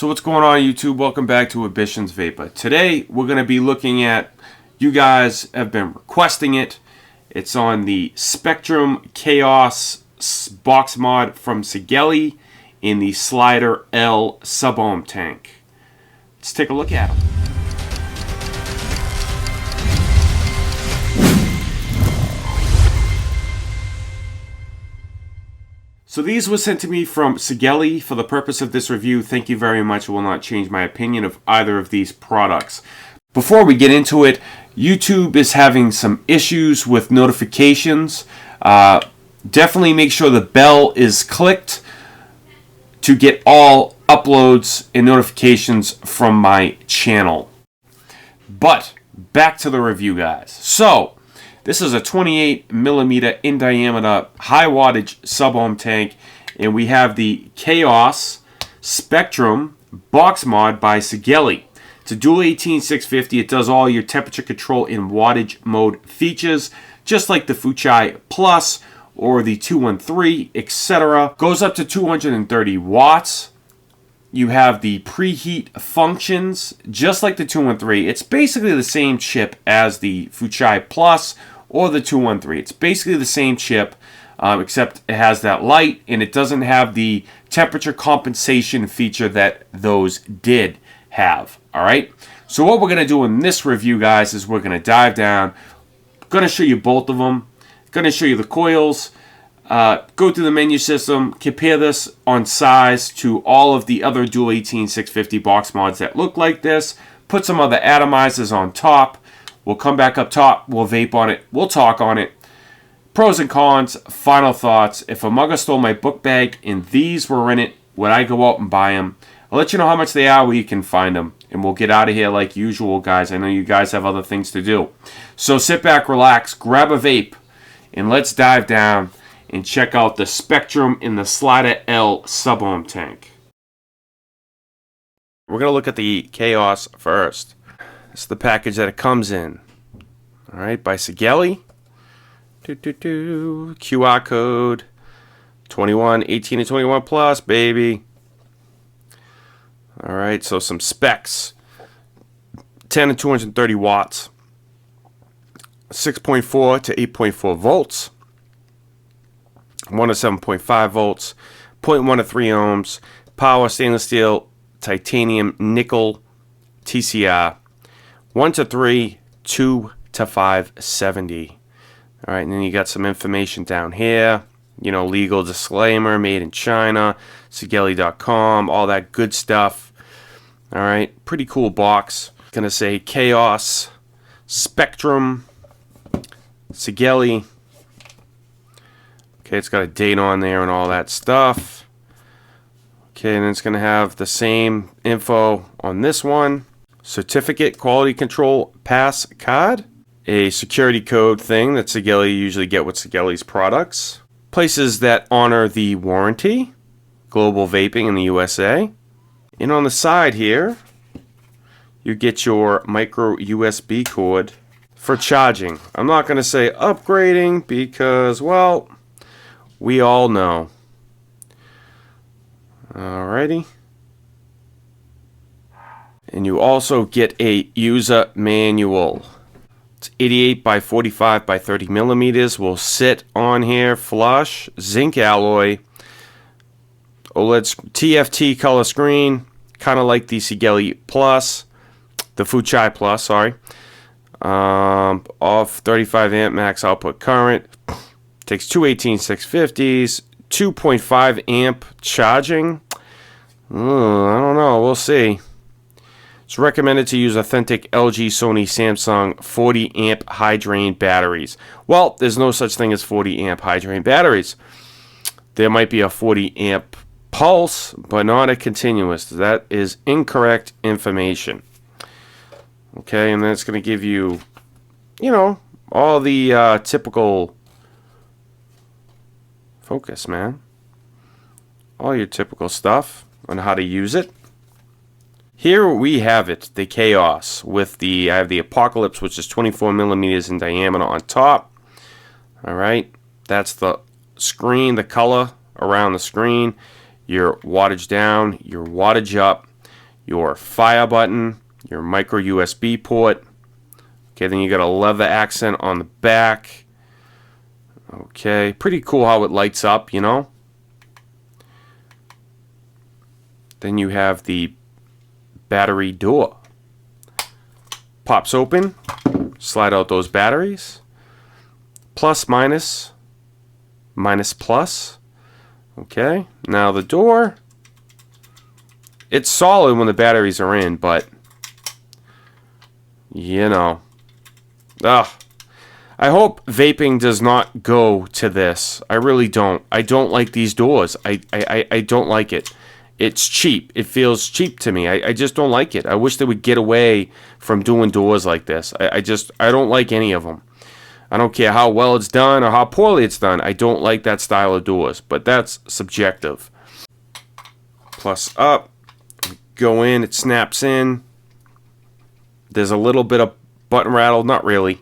So what's going on, YouTube? Welcome back to AmbitionZ VapeR. Today we're going to be looking at, you guys have been requesting it. It's on the Spectrum Kaos box mod from Sigelei in the Slyder-L sub-ohm tank. Let's take a look at them. So these were sent to me from Sigelei for the purpose of this review. Thank you very much. It will not change my opinion of either of these products. Before we get into it, YouTube is having some issues with notifications. Definitely make sure the bell is clicked to get all uploads and notifications from my channel. But back to the review, guys. So this is a 28 millimeter in diameter high wattage sub-ohm tank, and we have the Kaos Spectrum box mod by Sigelei. It's a dual 18650. It does all your temperature control in wattage mode features, just like the Fuchai Plus or the 213, etc. Goes up to 230 watts. You have the preheat functions, just like the 213. It's basically the same chip as the Fuchai Plus or the 213. It's basically the same chip, except it has that light, and it doesn't have the temperature compensation feature that those did have. All right. So what we're going to do in this review, guys, is we're going to dive down. Going to show you both of them. Going to show you the coils. Go through the menu system. Compare this on size to all of the other dual 18650 box mods that look like this. Put some other atomizers on top. We'll come back up top. We'll vape on it. We'll talk on it. Pros and cons. Final thoughts. If a mugger stole my book bag and these were in it, would I go out and buy them? I'll let you know how much they are, where you can find them. And we'll get out of here like usual, guys. I know you guys have other things to do. So sit back, relax, grab a vape, and let's dive down and check out the Spectrum in the Slyder-L sub-ohm tank. We're going to look at the Kaos first. This is the package that it comes in. All right, by Sigelei. QR code 21, 18, and 21 plus, baby. All right, so some specs. 10 and 230 watts. 6.4 to 8.4 volts. 1 to 7.5 volts. 0.1 to 3 ohms. Power, stainless steel, titanium, nickel, TCR. 1 to 3, 2 to 570. All right, and then you got some information down here. You know, legal disclaimer, made in China, Sigelei.com, all that good stuff. All right, pretty cool box. Gonna say Kaos Spectrum Sigelei. Okay, it's got a date on there and all that stuff. Okay, and it's gonna have the same info on this one. Certificate, quality control, pass card. A security code thing that Sigelei usually get with Sigelei's products. Places that honor the warranty. Global Vaping in the USA. And on the side here, you get your micro USB cord for charging. I'm not going to say upgrading because, well, we all know. Alrighty. And you also get a user manual. It's 88 by 45 by 30 millimeters. Will sit on here flush. Zinc alloy. OLED TFT color screen. Kind of like the Sigelei Plus. The Fuchai Plus, sorry. Off 35 amp max output current. Takes two 18650s. 2.5 amp charging. I don't know. We'll see. It's recommended to use authentic LG, Sony, Samsung 40 amp high drain batteries. Well, there's no such thing as 40 amp high drain batteries. There might be a 40 amp pulse, but not a continuous. That is incorrect information. Okay, and that's going to give you, you know, all the typical focus, man. All your typical stuff on how to use it. Here we have it, the Kaos, with I have the Apocalypse, which is 24 millimeters in diameter on top. All right, that's the screen, the color around the screen. Your wattage down, your wattage up. your fire button, your micro USB port. Okay, then you got a leather accent on the back. Okay, pretty cool how it lights up, you know. Then you have the battery door. Pops open, slide out those batteries. Plus, minus, minus, plus. Okay, now the door, it's solid when the batteries are in, but you know. Ugh. I hope vaping does not go to this. I really don't. I don't like these doors. I don't like it. It's cheap. It feels cheap to me. I just don't like it. I wish they would get away from doing doors like this. I don't like any of them. I don't care how well it's done or how poorly it's done. I don't like that style of doors, but that's subjective. Plus up, go in, it snaps in. There's a little bit of button rattle, not really.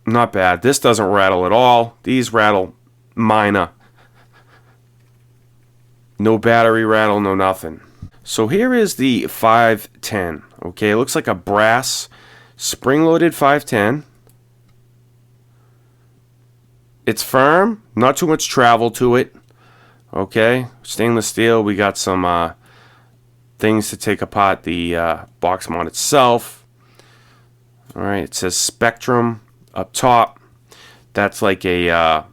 Not bad. This doesn't rattle at all. These rattle minor. No battery rattle, no nothing. So here is the 510. Okay, it looks like a brass spring-loaded 510. It's firm, not too much travel to it. Okay, stainless steel. We got some things to take apart the box mod itself. All right, it says Spectrum up top. That's like a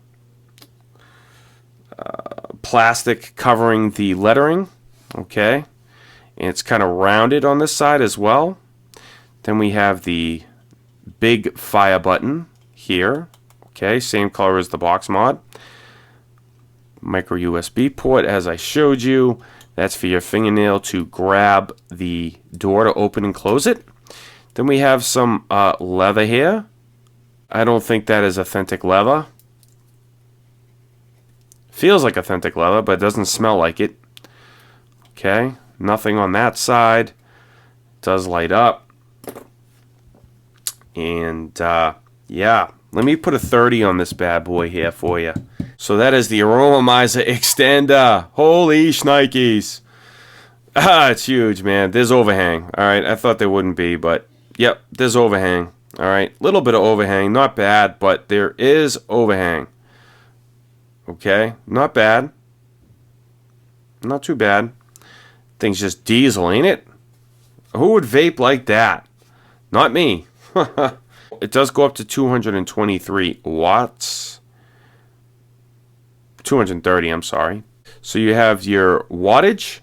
plastic covering the lettering. Okay, and it's kind of rounded on this side as well. Then we have the big fire button here. Okay, same color as the box mod. Micro USB port, as I showed you. That's for your fingernail to grab the door to open and close it. Then we have some leather here. I don't think that is authentic leather. Feels like authentic leather, but it doesn't smell like it. Okay, nothing on that side. It does light up. And yeah, let me put a 30 on this bad boy here for you. So that is the Aromomizer extender. Holy shnikes. Ah, it's huge, man. There's overhang. All right, I thought there wouldn't be, but yep, there's overhang. All right, little bit of overhang, not bad, but there is overhang. Okay, not bad. Not too bad. Thing's just diesel, ain't it? Who would vape like that? Not me. It does go up to 223 watts. 230, I'm sorry. So you have your wattage,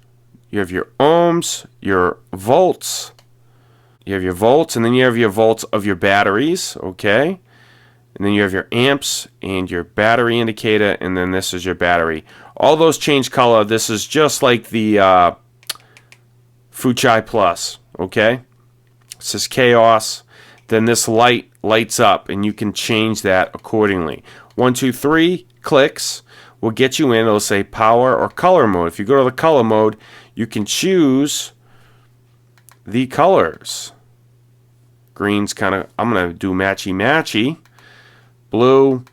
you have your ohms, your volts. You have your volts, and then you have your volts of your batteries, okay? And then you have your amps and your battery indicator, and then this is your battery. All those change color. This is just like the Fuchai Plus, okay? It says Kaos. Then this light lights up, and you can change that accordingly. 1, 2, 3 clicks will get you in. It'll say power or color mode. If you go to the color mode, you can choose the colors. Green's kind of, I'm going to do matchy-matchy. Blue,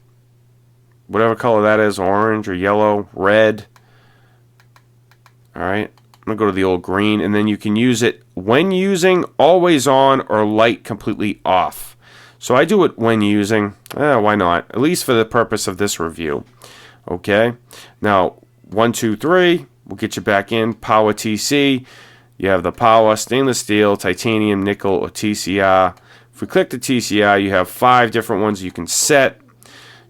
whatever color that is, orange or yellow, red. All right, I'm going to go to the old green, and then you can use it when using, always on, or light completely off. So I do it when using. Why not? At least for the purpose of this review. Okay, now 1, 2, 3 will get you back in. Power TC. You have the power, stainless steel, titanium, nickel, or TCR. If we click the TCR, you have 5 different ones you can set.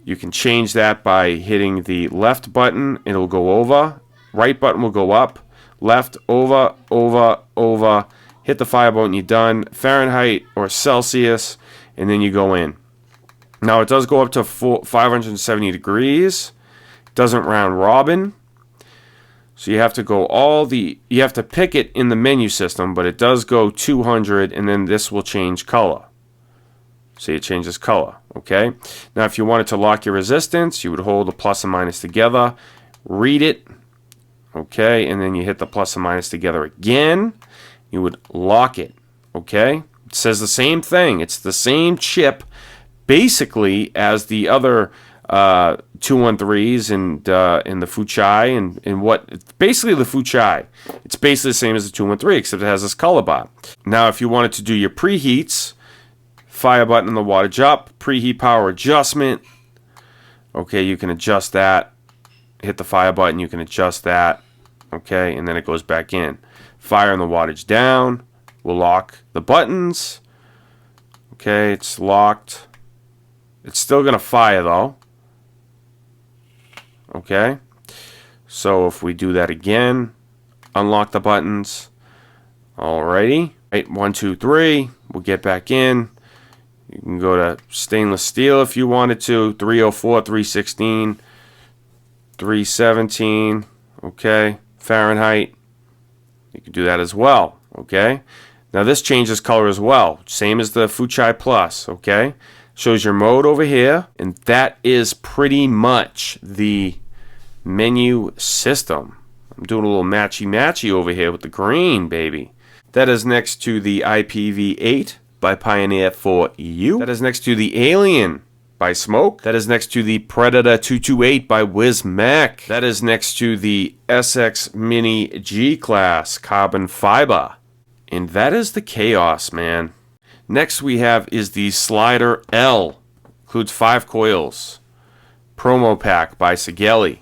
You can change that by hitting the left button. It'll go over. Right button will go up. Left, over, over, over. Hit the fire button, you're done. Fahrenheit or Celsius, and then you go in. Now, it does go up to 570 degrees. It doesn't round robin. So you have to go you have to pick it in the menu system, but it does go 200, and then this will change color. See, it changes color, okay? Now, if you wanted to lock your resistance, you would hold the plus and minus together, read it, okay, and then you hit the plus and minus together again. You would lock it, okay? It says the same thing. It's the same chip, basically, as the other 213s and in the Fuchai and what basically the Fuchai. It's basically the same as the 213 except it has this color bar. Now if you wanted to do your preheats, fire button on the wattage up, preheat power adjustment. Okay, you can adjust that. Hit the fire button, you can adjust that. Okay, and then it goes back in. Fire on the wattage down. We'll lock the buttons. Okay, it's locked. It's still going to fire though. Okay, so if we do that again, unlock the buttons. Alrighty, right, 1, 2, 3. We'll get back in. You can go to stainless steel if you wanted to. 304, 316, 317. Okay, Fahrenheit. You can do that as well. Okay, now this changes color as well, same as the Fuchai Plus. Okay, shows your mode over here, and that is pretty much the menu system. I'm doing a little matchy over here with the green, baby. That is next to the IPv8 by Pioneer for you. That is next to the Alien by Smoke. That is next to the Predator 228 by WizMech. That is next to the SX Mini G-Class Carbon Fiber. And that is the Kaos, man. Next we have is the Slyder-L. Includes 5 coils. Promo pack by Sigelei.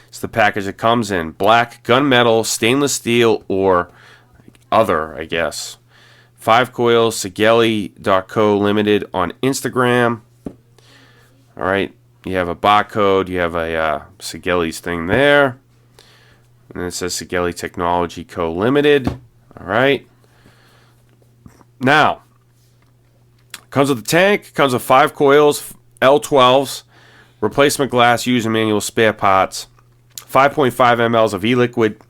It's the package it comes in. Black, gunmetal, stainless steel, or other, I guess. 5 coils, Sigelei.co Limited on Instagram. Alright, you have a barcode, you have a Sigelei's thing there. And then it says Sigelei Technology Co. Limited. Alright. Now, comes with the tank, comes with 5 coils, L12s, replacement glass, user manual, spare parts, 5.5 mLs of e-liquid,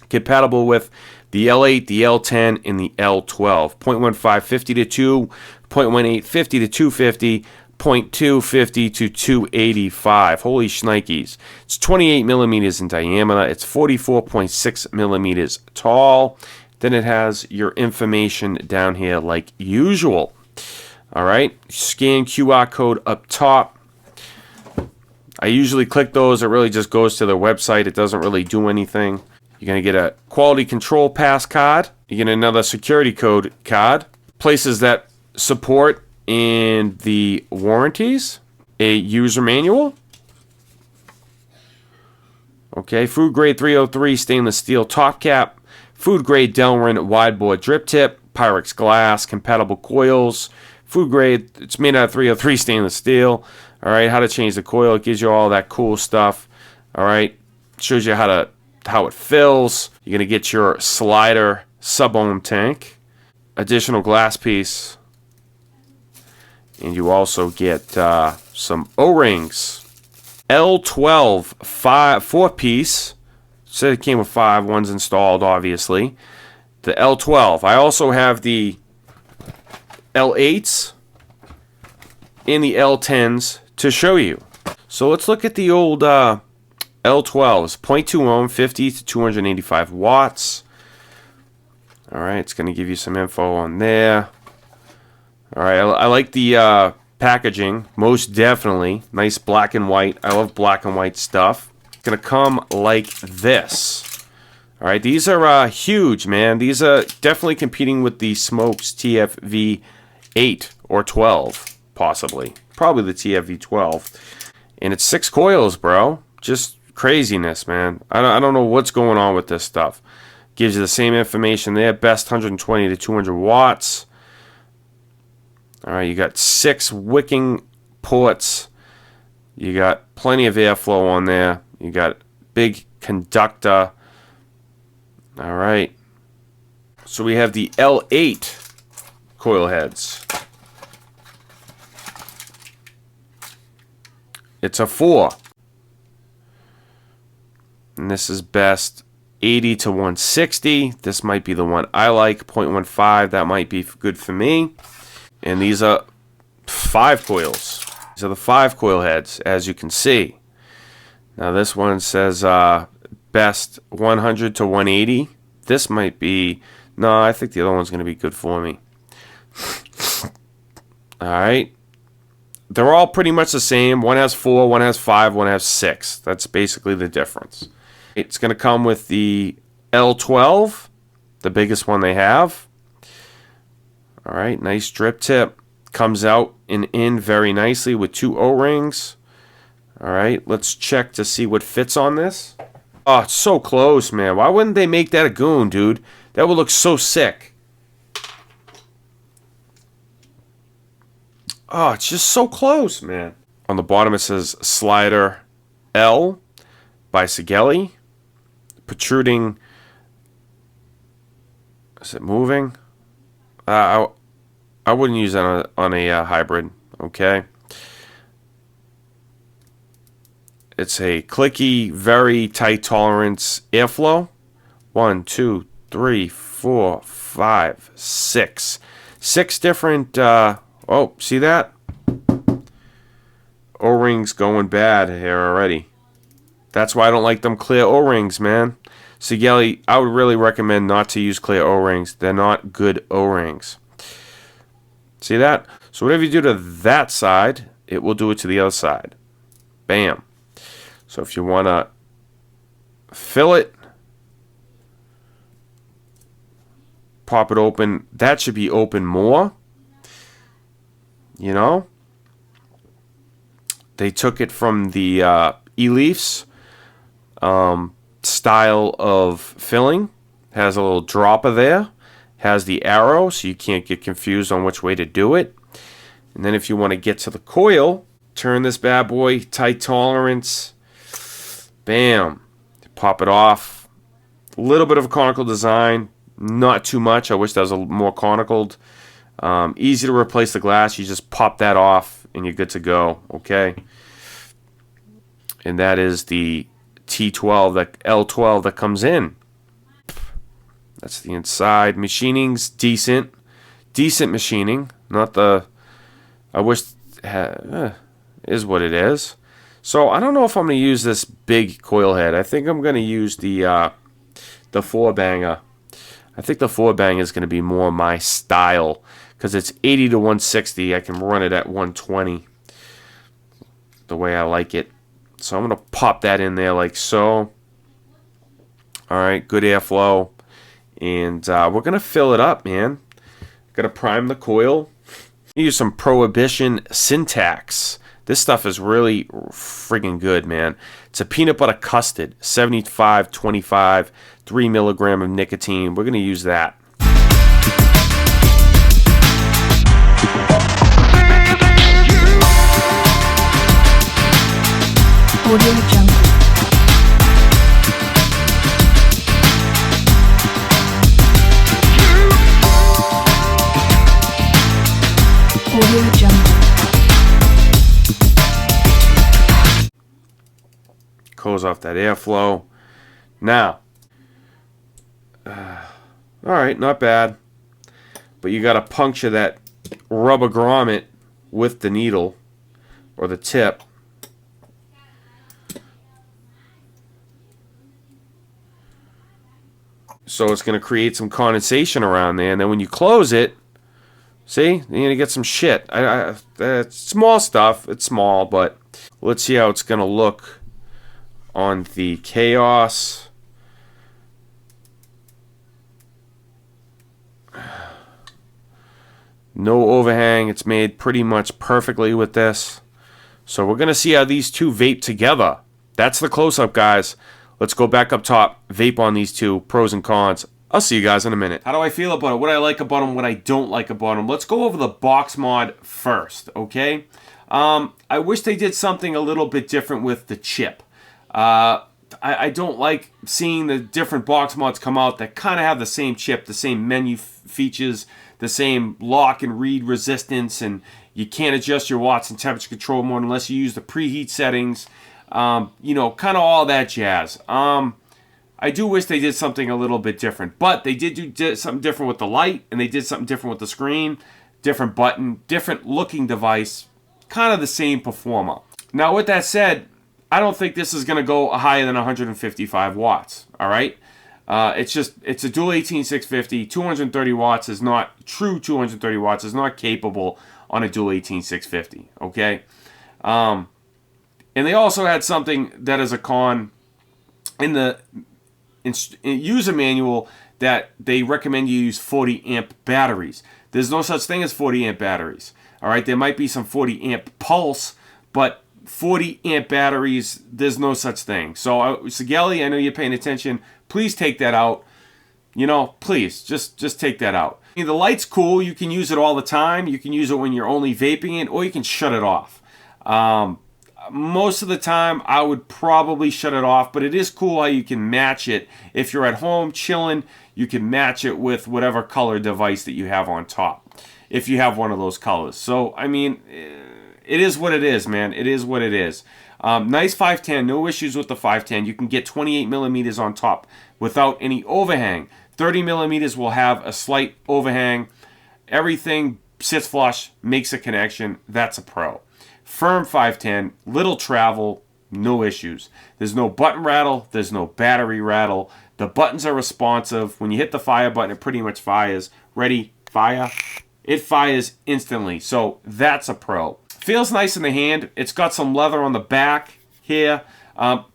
compatible with the L8, the L10, and the L12. 0.15 50 to 2, 0.18 50 to 250, 0.2 50 to 285. Holy shnikes. It's 28 millimeters in diameter. It's 44.6 millimeters tall. Then it has your information down here like usual. Alright, scan QR code up top. I usually click those. It really just goes to their website. It doesn't really do anything. You're going to get a quality control pass card. You get another security code card. Places that support in the warranties. A user manual. Okay, food grade 303 stainless steel top cap. Food grade Delrin wide bore drip tip. Pyrex glass, compatible coils. Food grade, it's made out of 303 stainless steel. Alright, how to change the coil. It gives you all that cool stuff. Alright, shows you how it fills. You're going to get your Slyder sub-ohm tank. Additional glass piece. And you also get some O-rings. L12 4-piece. Said it came with 5. One's installed, obviously. The L12. I also have the L8s and the L10s to show you. So let's look at the old L12s. 0.2 ohm, 50 to 285 watts. Alright, it's going to give you some info on there. Alright, I like the packaging, most definitely. Nice black and white. I love black and white stuff. It's going to come like this. Alright, these are huge, man. These are definitely competing with the Smokes TFV 8 or 12, possibly. Probably the TFV 12. And it's 6 coils, bro. Just craziness, man. I don't know what's going on with this stuff. Gives you the same information there. Best 120 to 200 watts. Alright, you got 6 wicking ports. You got plenty of airflow on there. You got big conductor. Alright. So we have the L8 coil heads. It's a 4. And this is best 80 to 160. This might be the one I like. 0.15. That might be good for me. And these are 5 coils. These are the 5 coil heads, as you can see. Now this one says best 100 to 180. This might be... No, I think the other one's going to be good for me. Alright. they're all pretty much the same. One has 4, one has 5, one has 6. That's basically the difference. It's going to come with the L12, the biggest one they have. All right, nice drip tip. Comes out and in very nicely with 2 O-rings. All right, let's check to see what fits on this. Oh, it's so close, man. Why wouldn't they make that a goon, dude? That would look so sick. Oh, it's just so close, man. On the bottom it says Slyder-L by Sigelei. Protruding. Is it moving? I wouldn't use that on a hybrid. Okay. It's a clicky, very tight tolerance airflow. 1, 2, 3, 4, 5, 6. 6 different. Oh, see that? O-rings going bad here already. That's why I don't like them clear O-rings, man. Sigelei, I would really recommend not to use clear O-rings. They're not good O-rings. See that? So whatever you do to that side, it will do it to the other side. Bam. So if you want to fill it, pop it open. That should be open more. You know? They took it from the E-Leafs style of filling. Has a little dropper there. Has the arrow, so you can't get confused on which way to do it. And then if you want to get to the coil, turn this bad boy, tight tolerance. Bam. Pop it off. A little bit of a conical design. Not too much. I wish that was a more conicaled. Easy to replace the glass. You just pop that off and you're good to go. Okay. And that is the T12, that L12 that comes in. That's the inside. Machining's decent. Decent machining. Not the... I wish... is what it is. So I don't know if I'm going to use this big coil head. I think I'm going to use the 4-banger. I think the 4-banger is going to be more my style. Because it's 80 to 160. I can run it at 120. The way I like it. So I'm going to pop that in there like so. Alright, good airflow. And we're going to fill it up, man. Going to prime the coil. Use some Prohibition Syntax. This stuff is really friggin' good, man. It's a peanut butter custard. 75-25, 3 milligram of nicotine. We're going to use that. Audio Jungle. Audio Jungle. Close off that airflow. Now, alright, not bad. But you got to puncture that rubber grommet with the needle or the tip. So it's going to create some condensation around there. And then when you close it, see, you're going to get some shit. It's small stuff. It's small, but let's see how it's going to look on the Kaos. No overhang. It's made pretty much perfectly with this. So we're going to see how these two vape together. That's the close-up, guys. Let's go back up top, vape on these two, pros and cons. I'll see you guys in a minute. How do I feel about it? What I like about them, what I don't like about them. Let's go over the box mod first, okay? I wish they did something a little bit different with the chip. I don't like seeing the different box mods come out that kind of have the same chip, the same menu features, the same lock and read resistance, and you can't adjust your watts and temperature control mode unless you use the preheat settings. You know, kind of all that jazz. I do wish they did something a little bit different, but they did something different with the light, and they did something different with the screen, different button, different looking device, kind of the same performer. Now, with that said, I don't think this is going to go higher than 155 watts, all right? It's a dual 18650. 230 watts is not, true 230 watts is not capable on a dual 18650. Okay, and they also had something that is a con in the user manual that they recommend you use 40 amp batteries. There's no such thing as 40 amp batteries. All right, there might be some 40 amp pulse, but 40 amp batteries, there's no such thing. So Sigelei, I know you're paying attention. Please take that out. You know, please just take that out. I mean, the light's cool. You can use it all the time. You can use it when you're only vaping it, or you can shut it off. Most of the time, I would probably shut it off, but it is cool how you can match it. If you're at home chilling, you can match it with whatever color device that you have on top, if you have one of those colors. So, I mean, it is what it is, man. It is what it is. Nice 510, no issues with the 510. You can get 28 millimeters on top without any overhang. 30 millimeters will have a slight overhang. Everything sits flush, makes a connection. That's a pro. Firm 510, little travel, no issues. There's no button rattle, there's no battery rattle. The buttons are responsive. When you hit the fire button, it pretty much fires. Ready, fire. It fires instantly, so that's a pro. Feels nice in the hand. It's got some leather on the back here. I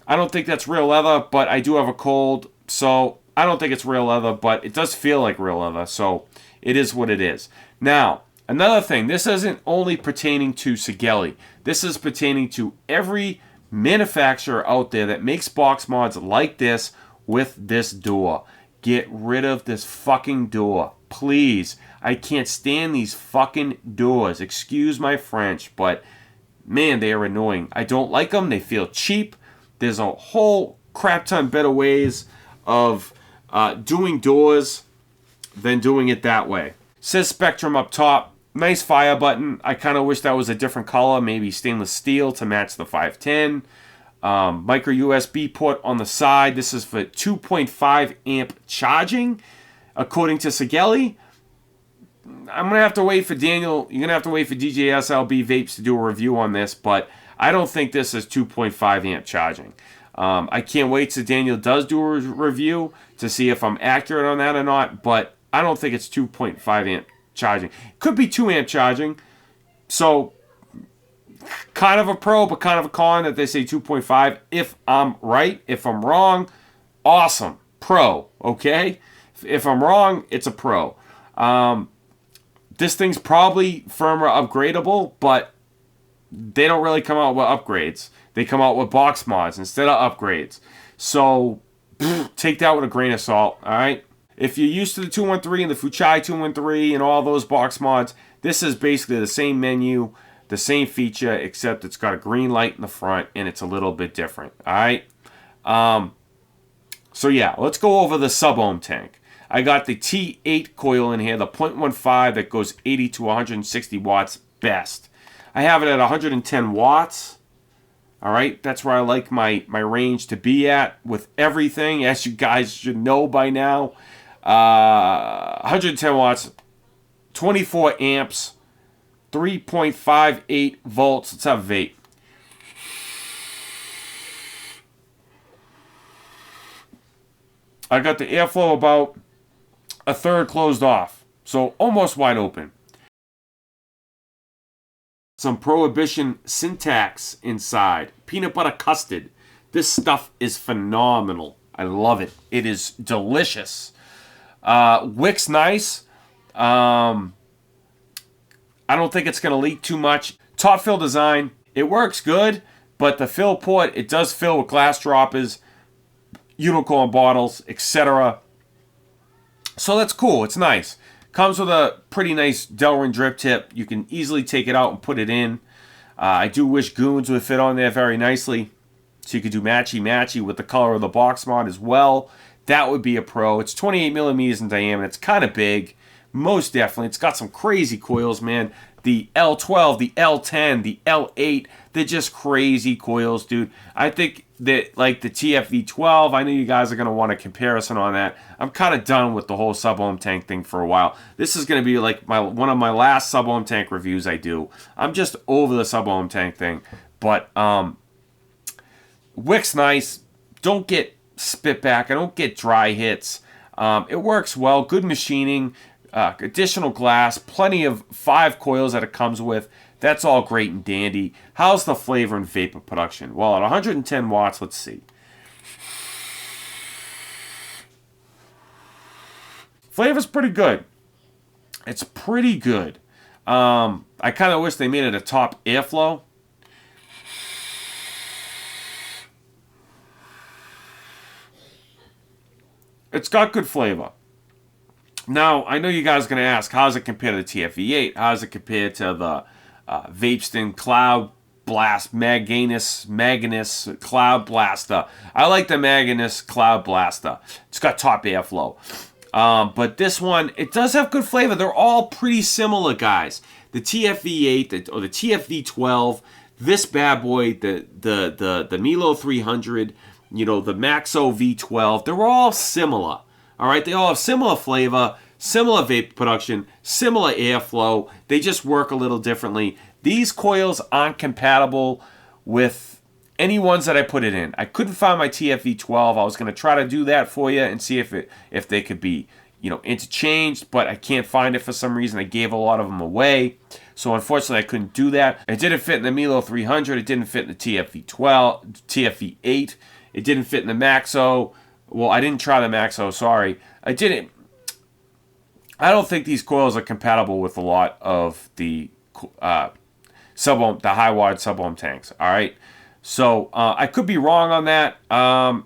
don't think that's real leather, but I do have a cold, so I don't think it's real leather, but it does feel like real leather, so it is what it is. Now, another thing, this isn't only pertaining to Sigelei. This is pertaining to every manufacturer out there that makes box mods like this with this door. Get rid of this fucking door, please. I can't stand these fucking doors. Excuse my French, but man, they are annoying. I don't like them. They feel cheap. There's a whole crap ton better ways of doing doors than doing it that way. Says Spectrum up top. Nice fire button. I kind of wish that was a different color, maybe stainless steel to match the 510. Micro USB port on the side. This is for 2.5 amp charging, according to Sigelei. I'm going to have to wait for Daniel. You're going to have to wait for DJ SLB Vapes to do a review on this, but I don't think this is 2.5 amp charging. I can't wait till Daniel does do a review to see if I'm accurate on that or not, but I don't think it's 2.5 amp charging. Could be 2 amp charging, so kind of a pro, but kind of a con that they say 2.5. If I'm right, if I'm wrong, awesome. Pro, okay? If I'm wrong, it's a pro. This thing's probably firmware upgradable, but they don't really come out with upgrades. They come out with box mods instead of upgrades. So, take that with a grain of salt, alright? If you're used to the 213 and the Fuchai 213 and all those box mods, this is basically the same menu, the same feature, except it's got a green light in the front and it's a little bit different, alright? So yeah, let's go over the sub-ohm tank. I got the T8 coil in here, the 0.15 that goes 80 to 160 watts best. I have it at 110 watts. All right, that's where I like my range to be at with everything, as you guys should know by now. 110 watts, 24 amps, 3.58 volts. Let's have vape. I got the airflow about a third closed off, so almost wide open. Some Prohibition syntax inside. Peanut butter custard. This stuff is phenomenal. I love it. It is delicious. Wick's nice. I don't think it's going to leak too much. Top fill design. It works good, but the fill port, it does fill with glass droppers, unicorn bottles, etc. So that's cool. It's nice. Comes with a pretty nice Delrin drip tip. You can easily take it out and put it in. I do wish Goons would fit on there very nicely. So you could do matchy-matchy with the color of the box mod as well. That would be a pro. It's 28 millimeters in diameter. It's kind of big. Most definitely. It's got some crazy coils, man. The L12, the L10, the L8. They're just crazy coils, dude. I think that, like the TFV12, I know you guys are going to want a comparison on that. I'm kind of done with the whole sub-ohm tank thing for a while. This is going to be like one of my last sub-ohm tank reviews I do. I'm just over the sub-ohm tank thing. But Wick's nice. Don't get spit back. I don't get dry hits. It works well. Good machining. additional glass, plenty of 5 coils that it comes with. That's all great and dandy. How's the flavor and vapor production? Well, at 110 watts, let's see. Flavor's pretty good. It's pretty good. I kind of wish they made it a top airflow. It's got good flavor. Now, I know you guys are going to ask, how does it compare to the TFV8? How does it compare to the Vapeston Cloud Blast Magnus Cloud Blaster? I like the Magnus Cloud Blaster. It's got top airflow. But this one, it does have good flavor. They're all pretty similar, guys. The TFV8 or the TFV12, this bad boy, the Milo 300, you know, the Maxo V12, they're all similar. All right, they all have similar flavor, similar vape production, similar airflow. They just work a little differently. These coils aren't compatible with any ones that I put it in. I couldn't find my TFV12. I was going to try to do that for you and see if they could be, you know, interchanged, but I can't find it for some reason. I gave a lot of them away. So unfortunately, I couldn't do that. It didn't fit in the Milo 300. It didn't fit in the TFV12, TFV8. It didn't fit in the Maxo. Well, I didn't try the Maxo, sorry. I didn't. I don't think these coils are compatible with a lot of the sub-ohm, the high-watt sub-ohm tanks, all right? So I could be wrong on that. I'll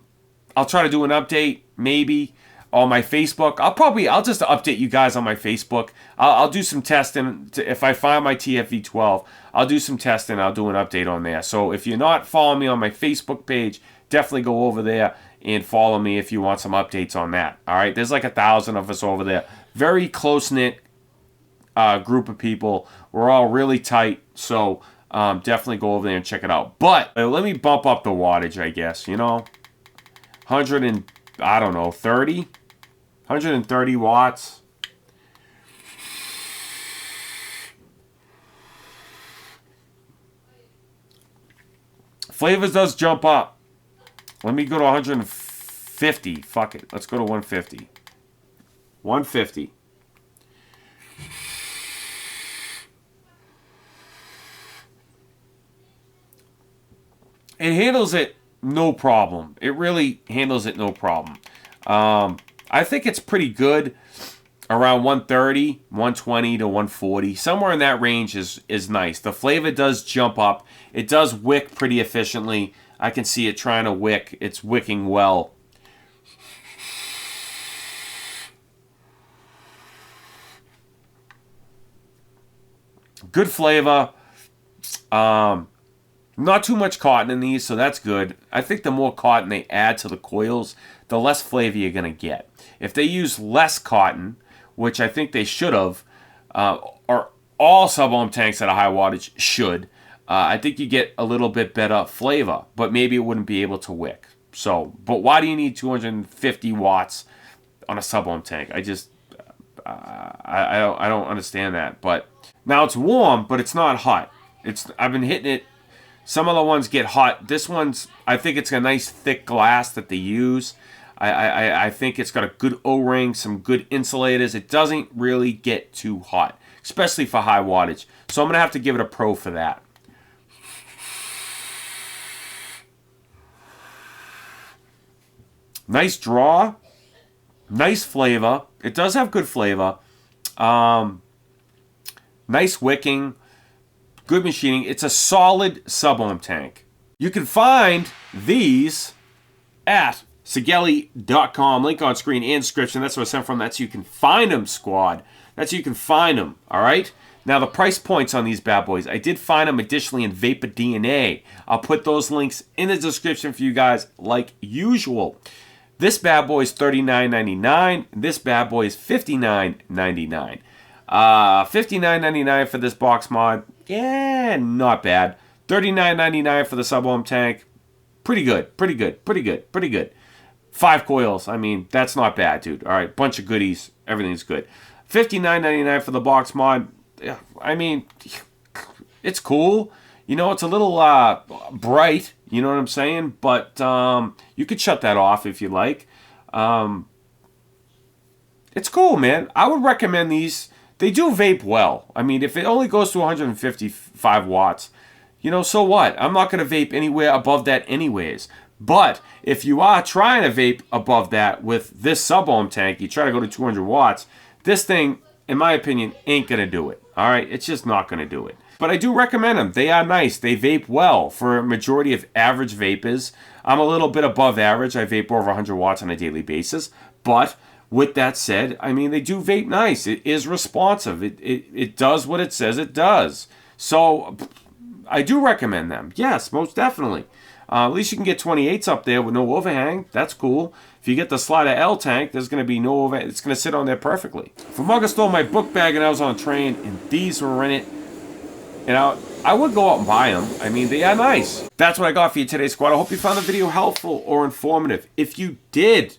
try to do an update, maybe, on my Facebook. I'll just update you guys on my Facebook. I'll do some testing. If I find my TFV12, I'll do some testing. I'll do an update on there. So if you're not following me on my Facebook page, definitely go over there and follow me if you want some updates on that. All right, there's like 1,000 of us over there. Very close-knit group of people. We're all really tight, so definitely go over there and check it out. But let me bump up the wattage, I guess, you know. 130 watts. Flavors does jump up. Let me go to 150. Fuck it. Let's go to 150. 150. It handles it no problem. It really handles it no problem. I think it's pretty good around 130, 120 to 140. Somewhere in that range is nice. The flavor does jump up. It does wick pretty efficiently. I can see it trying to wick. It's wicking well. Good flavor. Not too much cotton in these, so that's good. I think the more cotton they add to the coils, the less flavor you're going to get. If they use less cotton, which I think they should have, or all sub-ohm tanks at a high wattage should, I think you get a little bit better flavor, but maybe it wouldn't be able to wick. So, but why do you need 250 watts on a sub-ohm tank? I just, I don't understand that. But now it's warm, but it's not hot. I've been hitting it. Some other ones get hot. This one's, I think it's a nice thick glass that they use. I think it's got a good O-ring, some good insulators. It doesn't really get too hot, especially for high wattage. So I'm going to have to give it a pro for that. Nice draw. Nice flavor. It does have good flavor. Nice wicking. Good machining. It's a solid sub-ohm tank. You can find these at Sigelei.com. Link on screen and description. That's where I sent from. That's so you can find them, squad. That's so you can find them. All right? Now, the price points on these bad boys. I did find them additionally in VapeR DNA. I'll put those links in the description for you guys like usual. This bad boy is $39.99. This bad boy is $59.99. $59.99 for this box mod. Yeah, not bad. $39.99 for the sub-ohm tank. Pretty good. Pretty good. Pretty good. Pretty good. 5 coils. I mean, that's not bad, dude. All right, bunch of goodies. Everything's good. $59.99 for the box mod. I mean, it's cool. You know, it's a little bright. You know what I'm saying? But you could shut that off if you like. it's cool, man. I would recommend these. They do vape well. I mean, if it only goes to 155 watts, you know, so what? I'm not going to vape anywhere above that anyways. But if you are trying to vape above that with this sub-ohm tank, you try to go to 200 watts, this thing, in my opinion, ain't going to do it. All right? It's just not going to do it. But I do recommend them. They are nice. They vape well for a majority of average vapors. I'm a little bit above average. I vape over 100 watts on a daily basis. But with that said, I mean, they do vape nice. It is responsive. It does what it says it does. So I do recommend them. Yes, most definitely. At least you can get 28s up there with no overhang. That's cool. If you get the Slyder-L tank, there's going to be no overhang. It's going to sit on there perfectly. If a mugger stole my book bag and I was on a train and these were in it, and I would go out and buy them. I mean, they are nice. That's what I got for you today, squad. I hope you found the video helpful or informative. If you did,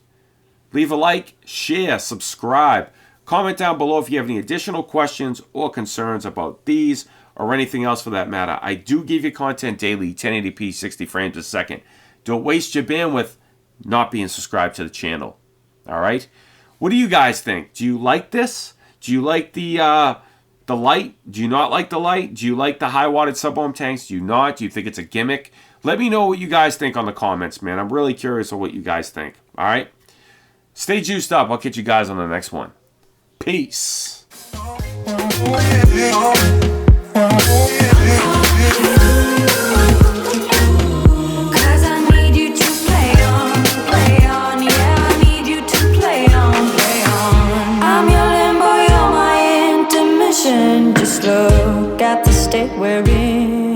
leave a like, share, subscribe. Comment down below if you have any additional questions or concerns about these or anything else for that matter. I do give you content daily, 1080p, 60 frames a second. Don't waste your bandwidth not being subscribed to the channel. All right? What do you guys think? Do you like this? Do you like the light? Do you not like the light? Do you like the high-wattage sub-ohm tanks? Do you not? Do you think it's a gimmick? Let me know what you guys think on the comments, man. I'm really curious of what you guys think. All right? Stay juiced up. I'll catch you guys on the next one. Peace. Just look at the state we're in.